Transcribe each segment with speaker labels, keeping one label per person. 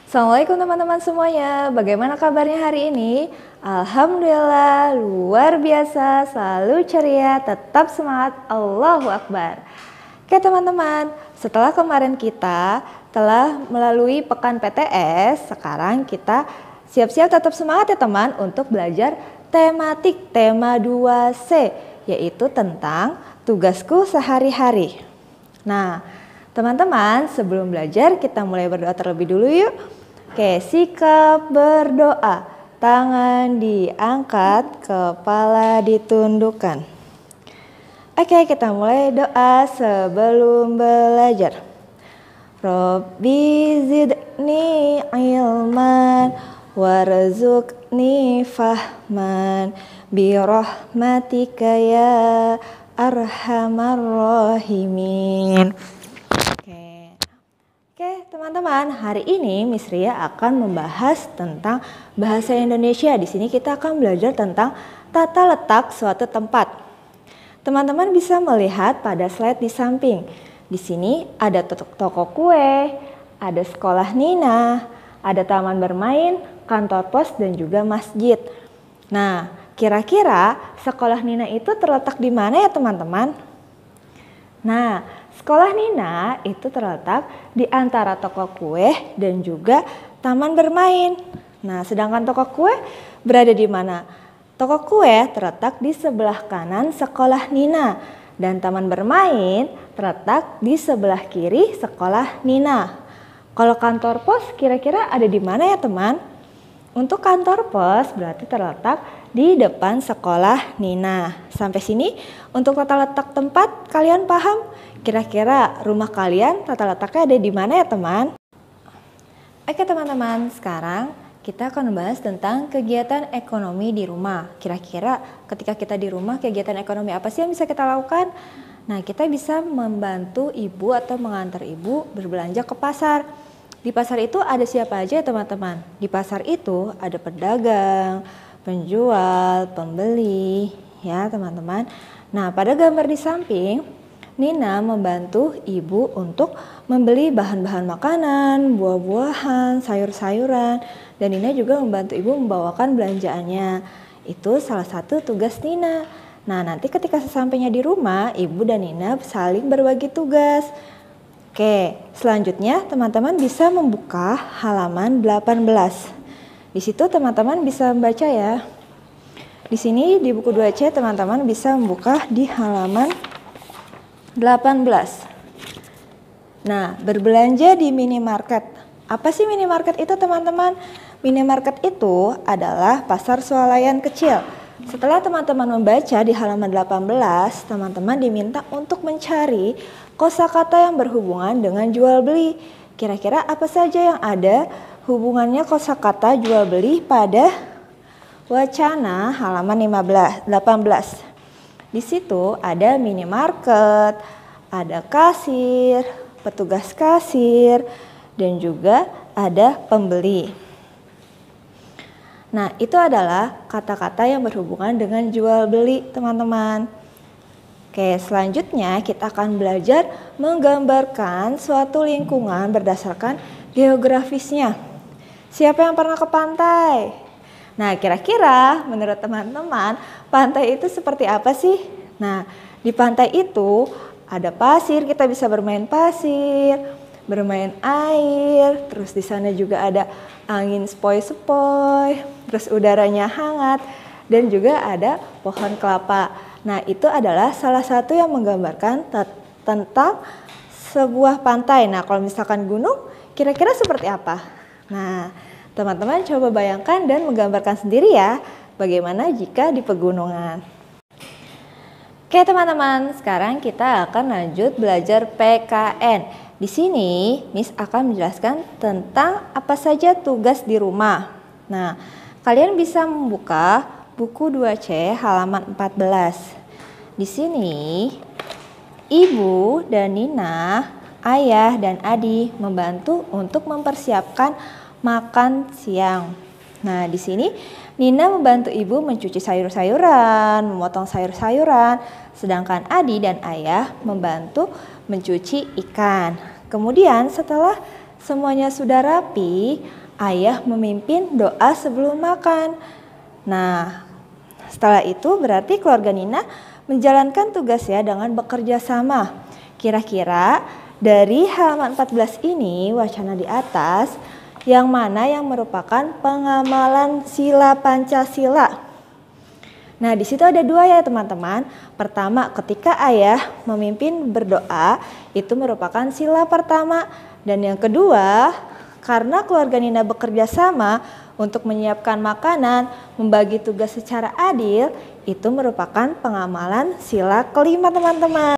Speaker 1: Assalamualaikum teman-teman semuanya, bagaimana kabarnya hari ini? Alhamdulillah, luar biasa, selalu ceria, tetap semangat, Allahu Akbar. Oke teman-teman, setelah kemarin kita telah melalui pekan PTS, sekarang kita siap-siap tetap semangat ya teman untuk belajar tematik tema 2C, yaitu tentang tugasku sehari-hari. Nah, teman-teman sebelum belajar kita mulai berdoa terlebih dulu yuk. Oke, sikap berdoa. Tangan diangkat, kepala ditundukkan. Oke, kita mulai doa sebelum belajar. Rabbi zidni ilman warzuqni fahman birahmatika ya arhamar rahimin. Oke teman-teman, hari ini Miss Ria akan membahas tentang bahasa Indonesia. Di sini kita akan belajar tentang tata letak suatu tempat. Teman-teman bisa melihat pada slide di samping. Di sini ada toko kue, ada sekolah Nina, ada taman bermain, kantor pos dan juga masjid. Nah, kira-kira sekolah Nina itu terletak di mana ya teman-teman? Nah, sekolah Nina itu terletak di antara toko kue dan juga taman bermain. Nah, sedangkan toko kue berada di mana? Toko kue terletak di sebelah kanan sekolah Nina dan taman bermain terletak di sebelah kiri sekolah Nina. Kalau kantor pos kira-kira ada di mana ya teman? Untuk kantor pos berarti terletak di depan sekolah Nina. Sampai sini untuk tata letak tempat kalian paham? Kira-kira rumah kalian tata letaknya ada di mana ya teman? Oke teman-teman, sekarang kita akan membahas tentang kegiatan ekonomi di rumah. Kira-kira ketika kita di rumah kegiatan ekonomi apa sih yang bisa kita lakukan? Nah, kita bisa membantu ibu atau mengantar ibu berbelanja ke pasar. Di pasar itu ada siapa aja ya teman-teman? Di pasar itu ada pedagang, penjual, pembeli ya teman-teman. Nah, pada gambar di samping Nina membantu ibu untuk membeli bahan-bahan makanan, buah-buahan, sayur-sayuran, dan Nina juga membantu ibu membawakan belanjaannya. Itu salah satu tugas Nina. Nah, nanti ketika sesampainya di rumah, ibu dan Nina saling berbagi tugas. Oke, selanjutnya teman-teman bisa membuka halaman 18. Di situ teman-teman bisa membaca ya. Di sini di buku 2C teman-teman bisa membuka di halaman 18. Nah, berbelanja di minimarket. Apa sih minimarket itu teman-teman? Minimarket itu adalah pasar swalayan kecil. Setelah teman-teman membaca di halaman 18, teman-teman diminta untuk mencari kosakata yang berhubungan dengan jual beli. Kira-kira apa saja yang ada hubungannya kosakata jual beli pada wacana halaman 18. Di situ ada minimarket, ada kasir, petugas kasir, dan juga ada pembeli. Nah, itu adalah kata-kata yang berhubungan dengan jual beli, teman-teman. Oke, selanjutnya kita akan belajar menggambarkan suatu lingkungan berdasarkan geografisnya. Siapa yang pernah ke pantai? Nah, kira-kira menurut teman-teman, pantai itu seperti apa sih? Nah, di pantai itu ada pasir, kita bisa bermain pasir, bermain air, terus di sana juga ada angin sepoi-sepoi, terus udaranya hangat, dan juga ada pohon kelapa. Nah, itu adalah salah satu yang menggambarkan tentang sebuah pantai. Nah, kalau misalkan gunung, kira-kira seperti apa? Nah, teman-teman coba bayangkan dan menggambarkan sendiri ya, bagaimana jika di pegunungan. Oke teman-teman, sekarang kita akan lanjut belajar PKN. Di sini, Miss akan menjelaskan tentang apa saja tugas di rumah. Nah, kalian bisa membuka buku 2C halaman 14. Di sini, Ibu dan Nina, Ayah dan Adi membantu untuk mempersiapkan makan siang. Nah, di sini Nina membantu ibu mencuci sayur-sayuran, memotong sayur-sayuran, sedangkan Adi dan Ayah membantu mencuci ikan. Kemudian setelah semuanya sudah rapi, ayah memimpin doa sebelum makan. Nah, setelah itu berarti keluarga Nina menjalankan tugasnya dengan bekerja sama. Kira-kira dari halaman 14 ini, wacana di atas, yang mana yang merupakan pengamalan sila Pancasila? Nah, di situ ada dua ya teman-teman. Pertama, ketika ayah memimpin berdoa, itu merupakan sila pertama. Dan yang kedua, karena keluarga Nina bekerja sama untuk menyiapkan makanan, membagi tugas secara adil, itu merupakan pengamalan sila kelima teman-teman.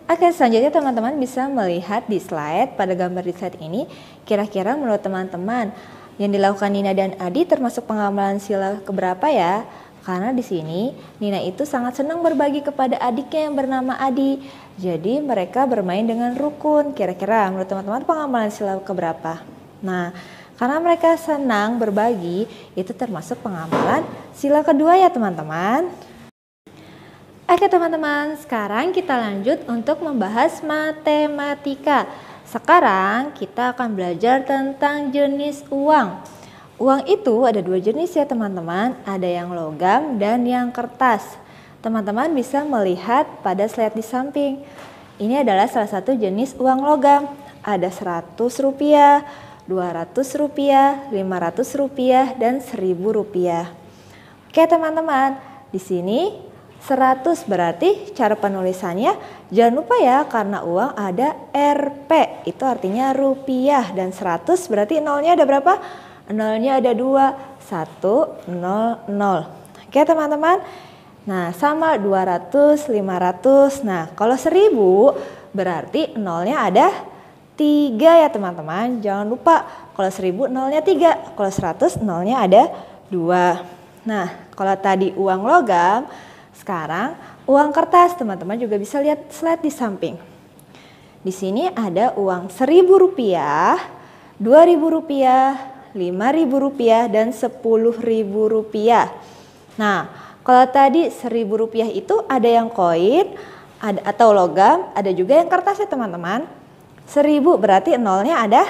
Speaker 1: Oke, selanjutnya teman-teman bisa melihat di slide, pada gambar di slide ini, kira-kira menurut teman-teman, yang dilakukan Nina dan Adi termasuk pengamalan sila keberapa ya? Karena di sini Nina itu sangat senang berbagi kepada adiknya yang bernama Adi. Jadi mereka bermain dengan rukun. Kira-kira menurut teman-teman pengamalan sila keberapa? Nah, karena mereka senang berbagi, itu termasuk pengamalan sila kedua ya teman-teman. Oke teman-teman, sekarang kita lanjut untuk membahas matematika. Sekarang kita akan belajar tentang jenis uang. Uang itu ada dua jenis ya teman-teman, ada yang logam dan yang kertas. Teman-teman bisa melihat pada slide di samping. Ini adalah salah satu jenis uang logam. Ada 100 rupiah, 200 rupiah, 500 rupiah, dan 1000 rupiah. Oke teman-teman, di sini 100 berarti cara penulisannya jangan lupa ya, karena uang ada Rp, itu artinya rupiah, dan 100 berarti nolnya ada berapa? Nolnya ada 2, 1, 0, 0. Oke teman-teman, nah sama 200, 500, nah kalau 1000 berarti nolnya ada 3 ya teman-teman, jangan lupa kalau 1000 nolnya 3, kalau 100 nolnya ada 2. Nah kalau tadi uang logam, sekarang uang kertas, teman-teman juga bisa lihat slide di samping. Di sini ada uang 1000 rupiah, 2000 rupiah, 5000 rupiah, dan 10.000 rupiah. Nah, kalau tadi 1000 rupiah itu ada yang koin, ada atau logam, ada juga yang kertas ya teman-teman. 1000 berarti nolnya ada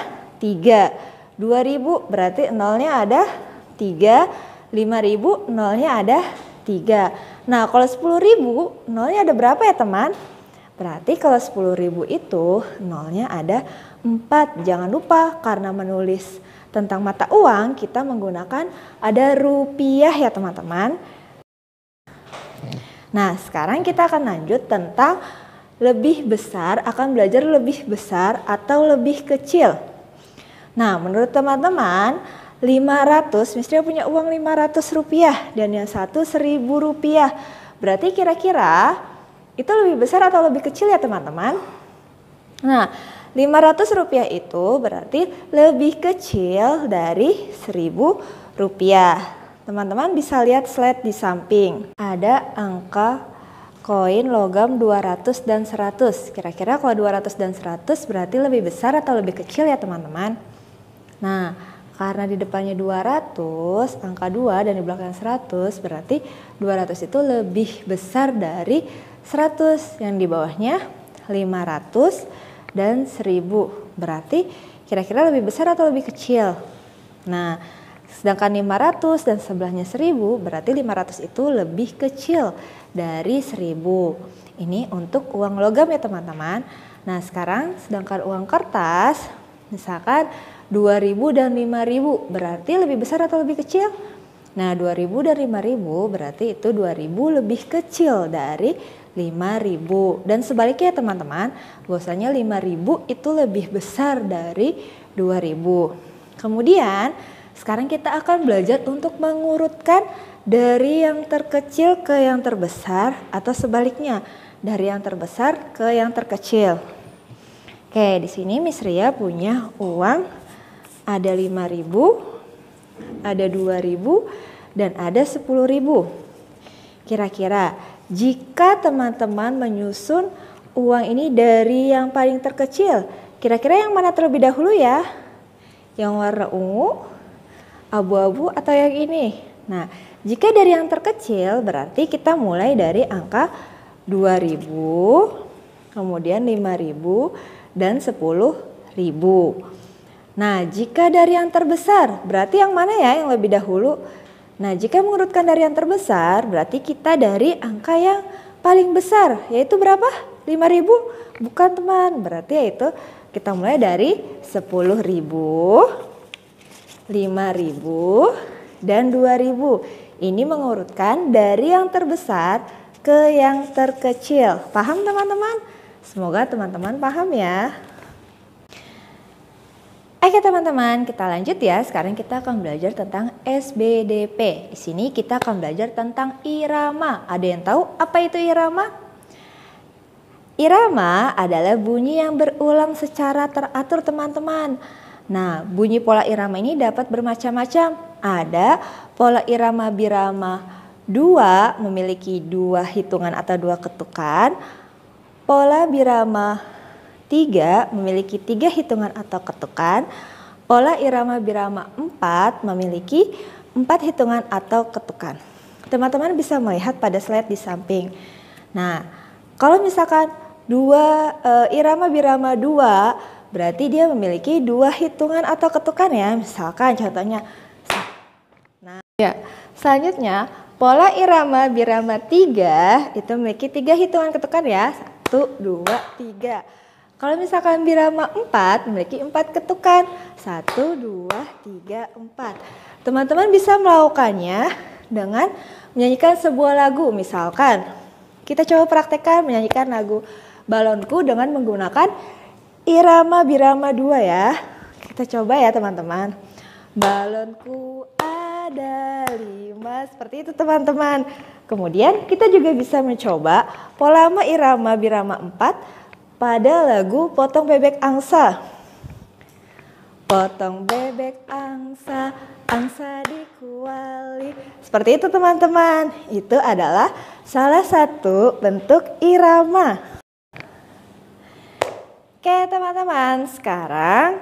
Speaker 1: 3, 2000 berarti nolnya ada 3, 5000 nolnya ada 3. Nah, kalau 10.000 nolnya ada berapa ya teman? Berarti kalau 10.000 itu nolnya ada 4. Jangan lupa karena menulis tentang mata uang kita menggunakan ada rupiah ya teman-teman. Nah, sekarang kita akan lanjut tentang lebih besar, akan belajar lebih besar atau lebih kecil. Nah, menurut teman-teman 500, misalnya punya uang 500 rupiah dan yang satu 1000 rupiah. Berarti kira-kira itu lebih besar atau lebih kecil ya teman-teman? Nah, 500 rupiah itu berarti lebih kecil dari 1000 rupiah. Teman-teman bisa lihat slide di samping. Ada angka koin logam 200 dan 100. Kira-kira kalau 200 dan 100 berarti lebih besar atau lebih kecil ya teman-teman? Nah, karena di depannya 200, angka 2 dan di belakang 100, berarti 200 itu lebih besar dari 100. Yang di bawahnya 500 dan 1000. Berarti kira-kira lebih besar atau lebih kecil? Nah, sedangkan 500 dan sebelahnya 1000, berarti 500 itu lebih kecil dari 1000. Ini untuk uang logam ya teman-teman. Nah, sekarang sedangkan uang kertas, misalkan 2000 dan 5000 berarti lebih besar atau lebih kecil? Nah 2000 dan 5000 berarti itu 2000 lebih kecil dari 5000. Dan sebaliknya teman-teman, bahwasanya 5000 itu lebih besar dari 2000. Kemudian sekarang kita akan belajar untuk mengurutkan dari yang terkecil ke yang terbesar atau sebaliknya dari yang terbesar ke yang terkecil. Oke, di sini Miss Ria punya uang ada 5.000, ada 2.000, dan ada 10.000. Kira-kira jika teman-teman menyusun uang ini dari yang paling terkecil, kira-kira yang mana terlebih dahulu ya? Yang warna ungu, abu-abu, atau yang ini? Nah, jika dari yang terkecil berarti kita mulai dari angka 2.000, kemudian 5.000, dan 10.000. Nah, jika dari yang terbesar, berarti yang mana ya yang lebih dahulu? Nah, jika mengurutkan dari yang terbesar, berarti kita dari angka yang paling besar, yaitu berapa? 5.000? Bukan teman, berarti yaitu kita mulai dari 10.000, 5.000, dan 2.000. Ini mengurutkan dari yang terbesar ke yang terkecil. Paham teman-teman? Semoga teman-teman paham ya. Oke teman-teman, kita lanjut ya. Sekarang kita akan belajar tentang SBDP. Di sini kita akan belajar tentang irama. Ada yang tahu apa itu irama? Irama adalah bunyi yang berulang secara teratur teman-teman. Nah, bunyi pola irama ini dapat bermacam-macam. Ada pola irama birama 2 memiliki 2 hitungan atau 2 ketukan. Pola birama 3 memiliki 3 hitungan atau ketukan. Pola irama birama 4 memiliki 4 hitungan atau ketukan. Teman-teman bisa melihat pada slide di samping. Nah, kalau misalkan irama birama 2 berarti dia memiliki 2 hitungan atau ketukan ya. Misalkan contohnya. Nah, ya, selanjutnya pola irama birama 3 itu memiliki 3 hitungan ketukan ya. 1, 2, 3. Kalau misalkan birama 4 memiliki 4 ketukan. 1, 2, 3, 4. Teman-teman bisa melakukannya dengan menyanyikan sebuah lagu. Misalkan kita coba praktekkan menyanyikan lagu Balonku dengan menggunakan irama birama 2 ya. Kita coba ya teman-teman. Balonku ada 5. Seperti itu teman-teman. Kemudian kita juga bisa mencoba pola irama birama 4 pada lagu Potong Bebek Angsa. Potong bebek angsa, angsa dikuali. Seperti itu teman-teman. Itu adalah salah satu bentuk irama. Oke teman-teman, sekarang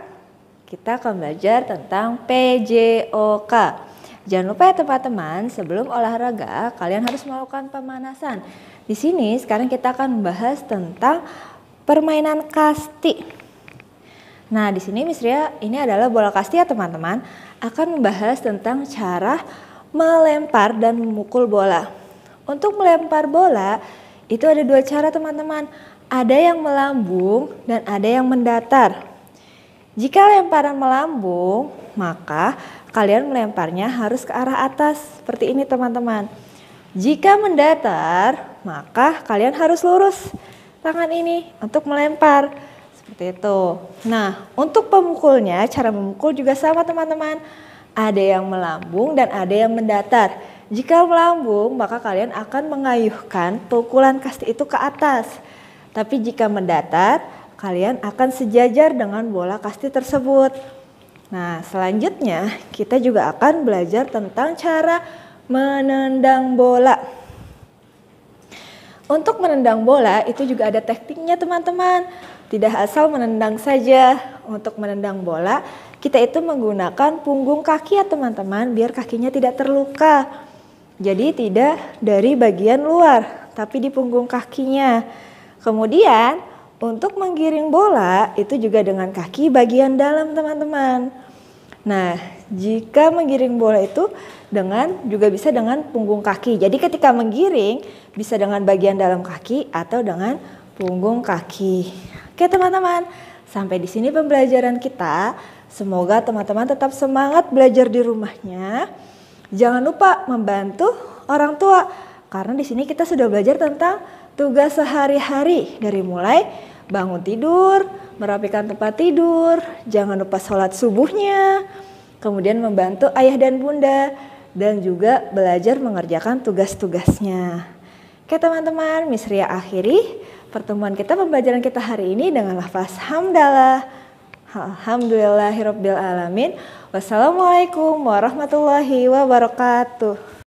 Speaker 1: kita akan belajar tentang PJOK. Jangan lupa ya teman-teman, sebelum olahraga kalian harus melakukan pemanasan. Di sini sekarang kita akan membahas tentang permainan kasti. Nah, di sini Miss Ria, ini adalah bola kasti ya teman-teman, akan membahas tentang cara melempar dan memukul bola. Untuk melempar bola, itu ada 2 cara teman-teman. Ada yang melambung dan ada yang mendatar. Jika lemparan melambung, maka kalian melemparnya harus ke arah atas, seperti ini teman-teman. Jika mendatar, maka kalian harus lurus tangan ini untuk melempar seperti itu. Nah, untuk pemukulnya, cara memukul juga sama teman-teman. Ada yang melambung dan ada yang mendatar. Jika melambung, maka kalian akan mengayuhkan pukulan kasti itu ke atas. Tapi jika mendatar, kalian akan sejajar dengan bola kasti tersebut. Nah, selanjutnya kita juga akan belajar tentang cara menendang bola. Untuk menendang bola itu juga ada tekniknya teman-teman. Tidak asal menendang saja. Untuk menendang bola kita itu menggunakan punggung kaki ya teman-teman, biar kakinya tidak terluka. Jadi tidak dari bagian luar tapi di punggung kakinya. Kemudian untuk menggiring bola itu juga dengan kaki bagian dalam teman-teman. Nah, jika menggiring bola itu juga bisa dengan punggung kaki. Jadi ketika menggiring bisa dengan bagian dalam kaki atau dengan punggung kaki. Oke teman-teman, sampai di sini pembelajaran kita. Semoga teman-teman tetap semangat belajar di rumahnya. Jangan lupa membantu orang tua karena di sini kita sudah belajar tentang tugas sehari-hari dari mulai bangun tidur, merapikan tempat tidur, jangan lupa sholat subuhnya, kemudian membantu ayah dan bunda, dan juga belajar mengerjakan tugas-tugasnya. Oke teman-teman, Miss Ria akhiri pertemuan kita, pembelajaran kita hari ini dengan lafaz hamdalah. Alhamdulillahirabbil alamin. Wassalamualaikum warahmatullahi wabarakatuh.